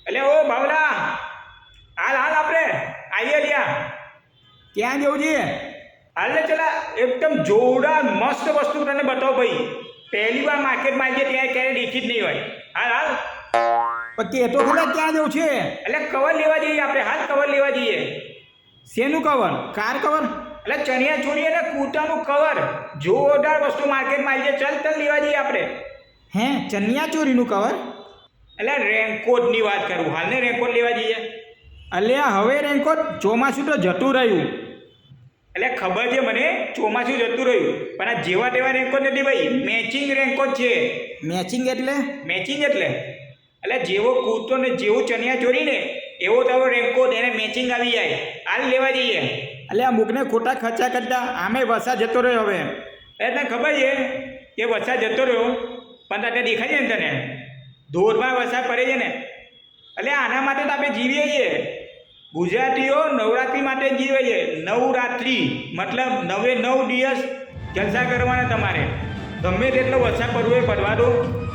એટલે ઓ ભાવલા, હાલ હાલ આપણે આવીએ લ્યા. ક્યાં જવું છે? હાલ ને ચલા, એકદમ જોરદાર મસ્ત વસ્તુ તને બતાવો ભાઈ. પહેલી વાર માર્કેટમાં આવીએ ત્યાં ક્યારે દેખી જ નહીં હોય. હાલ હાલ. પણ તે તો ખરા ક્યાં જવું છે? એટલે કવર લેવા જઈએ આપણે. હાલ કવર લેવા જઈએ. શેનું કવર? Car cover? એટલે ચણિયા ચોળી અને કૂતાનું કવર જોરદાર વસ્તુ માર્કેટમાં આવી છે. ચાલ લેવા જઈએ આપણે. હે, ચણિયા ચોરીનું કવર? એટલે રેનકોટની વાત કરું. હાલને રેનકોટ લેવા જઈએ. અલ્યા હવે રેનકોટ? ચોમાસું તો જતું રહ્યું. એટલે ખબર છે મને, ચોમાસું જતું રહ્યું, પણ આ જેવા તેવા રેનકોટ નથી ભાઈ, મેચિંગ રેનકોટ છે. મેચિંગ એટલે? મેચિંગ એટલે જેવો કૂતો ને જેવું ચણિયા ચોરી ને એવો તારો રેનકોટ એને મેચિંગ આવી જાય. હાલ લેવા જઈએ. અલ્યા અમુકને ખોટા ખર્ચા કરતા આમે વરસાદ જતો રહ્યો હવે. એટલે તને ખબર છે કે વરસાદ જતો રહ્યો, પણ તને દેખાય છે ને તને ધોધમાર વરસાદ પડે છે ને. એટલે આના માટે તો આપણે જીવીએ છીએ. ગુજરાતીઓ નવરાત્રિ માટે જીવે છે. નવરાત્રિ મતલબ 9 દિવસ જલસા કરવાના તમારે. ગમે તેટલો વરસાદ પડવો હોય પડવા દો,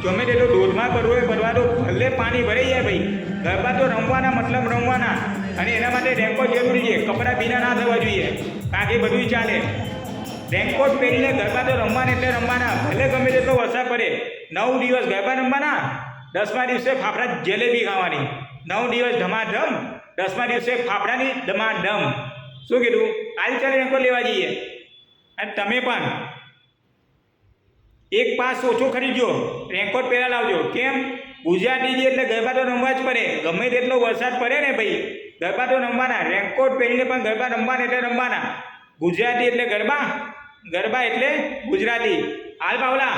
ગમે તેટલો ધોધમાર પડવો હોય પડવા દો, ભલે પાણી ભરાઈ જાય ભાઈ, ગરબા તો રમવાના, મતલબ રમવાના. અને એના માટે રેનકોટ જરૂરી છે. કપડાં ભીના ના થવા જોઈએ, કારણ કે બધું ચાલે. રેનકોટ પહેરીને ગરબા તો રમવાના એટલે રમવાના, ભલે ગમે તેટલો વરસાદ પડે. 9 દિવસ ગરબા રમવાના, 10મા દિવસે ફાફડા જલેબી ખાવાની. 9 દિવસ ધમાધમ, 10મા દિવસે ફાફડાની ધમાધમ. શું કીધું? આજે ચાલે રેનકોટ લેવા જઈએ. અને તમે પણ એક પાસ ઓછો ખરીદજો, રેનકોટ પહેલા લાવજો. કેમ? ગુજરાતી છે એટલે ગરબા તો રમવા જ પડે. ગમે તેટલો વરસાદ પડે ને ભાઈ, ગરબા તો રમવાના. રેનકોટ પહેરીને પણ ગરબા રમવાના એટલે રમવાના. ગુજરાતી એટલે ગરબા, ગરબા એટલે ગુજરાતી. હાલ પાવલા.